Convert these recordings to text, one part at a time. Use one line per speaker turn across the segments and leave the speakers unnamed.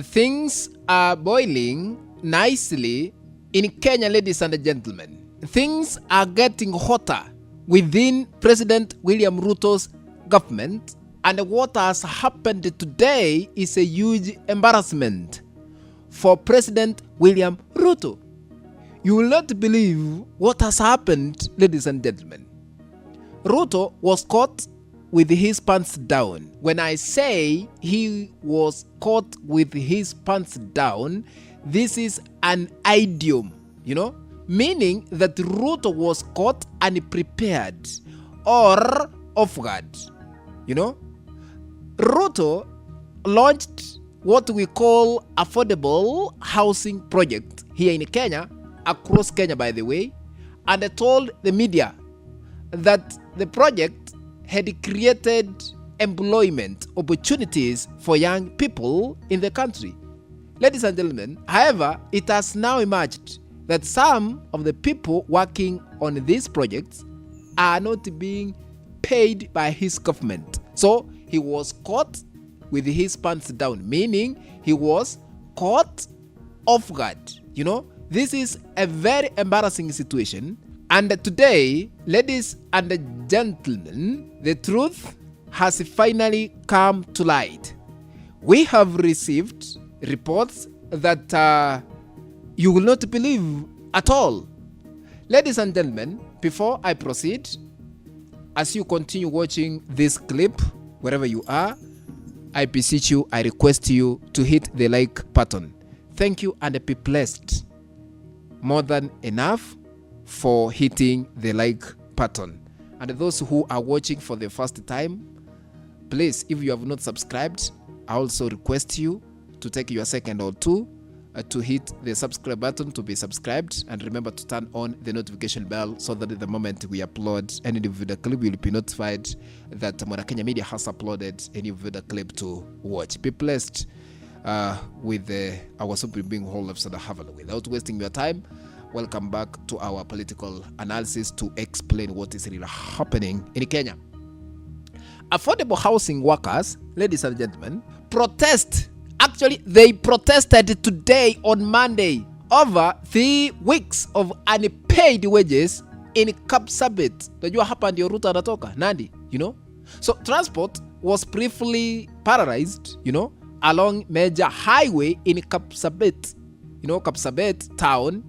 Things are boiling nicely in Kenya, ladies and gentlemen. Things are getting hotter within President William Ruto's government, and what has happened today is a huge embarrassment for President William Ruto. You will not believe what has happened, ladies and gentlemen. Ruto was caught with his pants down. When I say he was caught with his pants down, this is an idiom, meaning that Ruto was caught unprepared or off guard. Ruto launched what we call Affordable Housing Project here in Kenya, across Kenya by the way, and told the media that the project had created employment opportunities for young people in the country. Ladies and gentlemen, however, it has now emerged that some of the people working on these projects are not being paid by his government. So he was caught with his pants down, meaning he was caught off guard. This is a very embarrassing situation. And today, ladies and gentlemen, the truth has finally come to light. We have received reports that you will not believe at all. Ladies and gentlemen, before I proceed, as you continue watching this clip, wherever you are, I beseech you, I request you to hit the like button. Thank you, and be blessed more than enough for hitting the like button. And those who are watching for the first time, please, if you have not subscribed, I also request you to take your second or two to hit the subscribe button to be subscribed, and remember to turn on the notification bell so that the moment we upload any new video clip, you will be notified that Kenya Media has uploaded a new video clip to watch. Be blessed with our supreme being whole of Sada Havel. Without wasting your time, welcome back to our political analysis to explain what is really happening in Kenya. Affordable housing workers, ladies and gentlemen, protest. Actually, they protested today on Monday over 3 weeks of unpaid wages in Kapsabet. Unajua hapa ndio Ruto anatoka, Nandi, So transport was briefly paralyzed, along major highway in Kapsabet, Kapsabet town,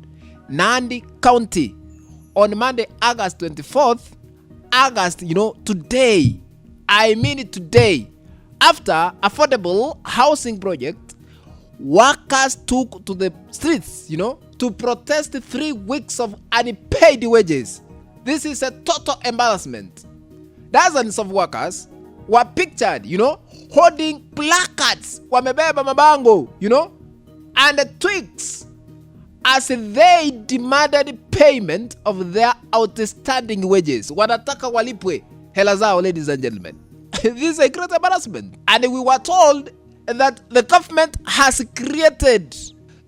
Nandi County, on Monday, August 24th, today. I mean today. After Affordable Housing Project, workers took to the streets, to protest 3 weeks of unpaid wages. This is a total embarrassment. Dozens of workers were pictured, holding placards, wamebeba mabango, and twigs, as they demanded payment of their outstanding wages. Wanataka walipwe hela zao, ladies and gentlemen. This is a great embarrassment. And we were told that the government has created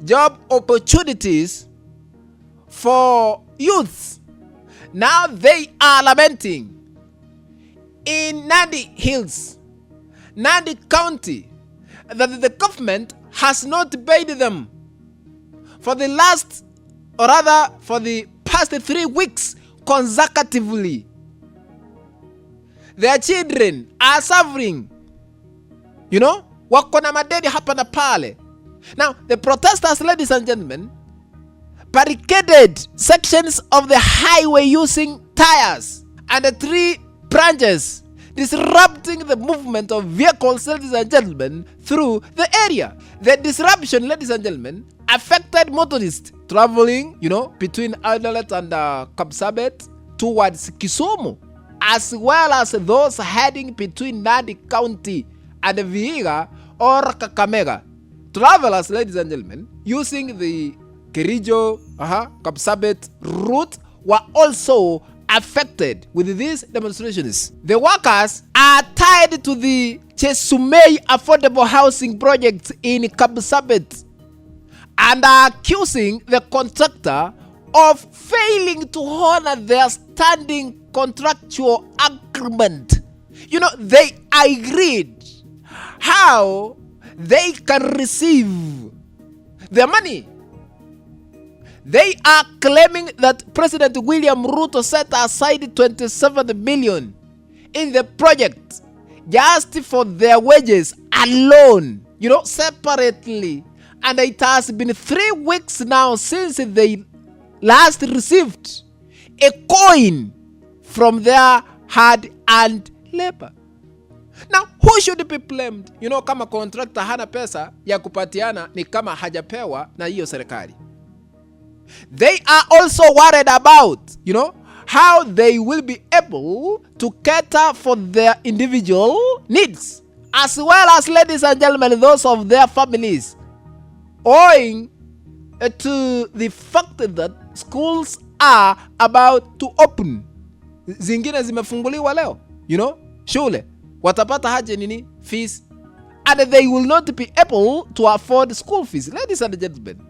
job opportunities for youths. Now they are lamenting in Nandi Hills, Nandi County, that the government has not paid them for the past 3 weeks consecutively. Their children are suffering. Wako na madeni hapa na pale. Now, the protesters, ladies and gentlemen, barricaded sections of the highway using tires and the 3 branches, disrupting the movement of vehicles, ladies and gentlemen, through the area. The disruption, ladies and gentlemen, affected motorists traveling, between Eldoret and Kapsabet towards Kisumu, as well as those heading between Nandi County and Vihiga or Kakamega. Travelers, ladies and gentlemen, using the Kericho, Kapsabet route were also affected with these demonstrations. The workers are tied to the Chesumei Affordable Housing Project in Kapsabet and are accusing the contractor of failing to honor their standing contractual agreement. They agreed how they can receive their money. They are claiming that President William Ruto set aside 27 million in the project just for their wages alone, separately. And it has been 3 weeks now since they last received a coin from their hard-earned labor. Now, who should be blamed? Kama contractor hana pesa ya kupatiana ni kama hajapewa na hiyo serikali. They are also worried about, how they will be able to cater for their individual needs, as well as, ladies and gentlemen, those of their families, owing to the fact that schools are about to open. Zingine zimefunguliwa leo, shule. Watapata haje nini? Fees. And they will not be able to afford school fees. Ladies and gentlemen,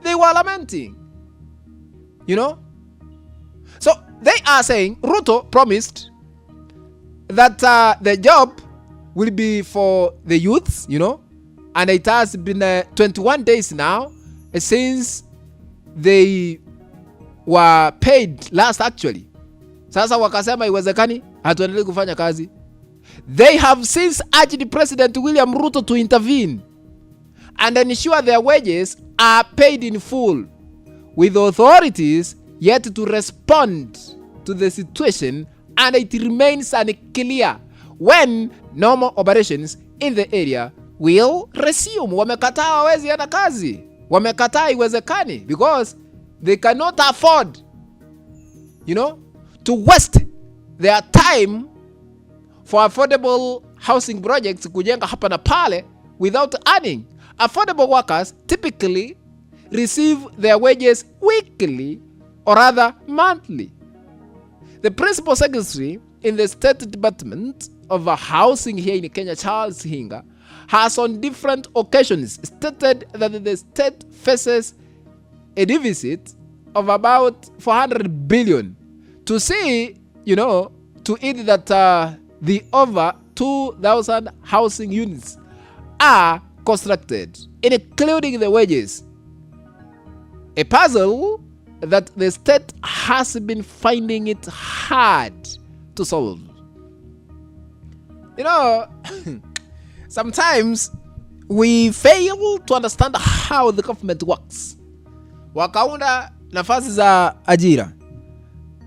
they were lamenting. So they are saying Ruto promised that the job will be for the youths, and it has been 21 days now since they were paid last actually. Sasa wakasema iwezekani, hatuendelee kufanya kazi. They have since urged President William Ruto to intervene and ensure their wages are paid in full, with authorities yet to respond to the situation, and it remains unclear when normal operations in the area will resume. Wamekataa hawezi enda kazi. Wamekataa iwezekani because they cannot afford, to waste their time for affordable housing projects kujenga hapa na pale without earning. Affordable workers typically receive their wages weekly or rather monthly. The principal secretary in the State Department of Housing here in Kenya, Charles Hinga, has on different occasions stated that the state faces a deficit of about 400 billion to see, to it that the over 2,000 housing units are constructed, including the wages. A puzzle that the state has been finding it hard to solve. Sometimes we fail to understand how the government works. Wakaunda nafasi za ajira,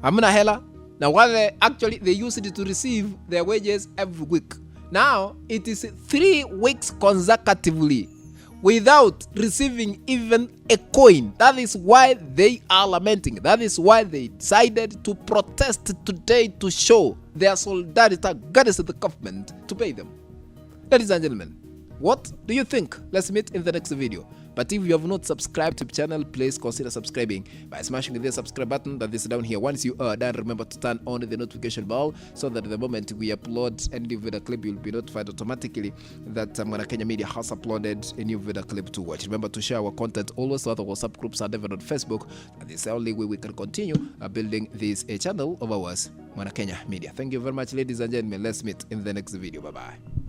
hamna hela, na wale actually they used it to receive their wages every week. Now it is 3 weeks consecutively without receiving even a coin. That is why they are lamenting. That is why they decided to protest today to show their solidarity against the government to pay them. Ladies and gentlemen, what do you think? Let's meet in the next video. But if you have not subscribed to the channel, please consider subscribing by smashing the subscribe button that is down here. Once you are done, remember to turn on the notification bell so that the moment we upload a new video clip, you'll be notified automatically that Kenya Media has uploaded a new video clip to watch. Remember to share our content always to other WhatsApp groups and even on Facebook. And this is the only way we can continue building this channel of ours, Kenya Media. Thank you very much, ladies and gentlemen. Let's meet in the next video. Bye-bye.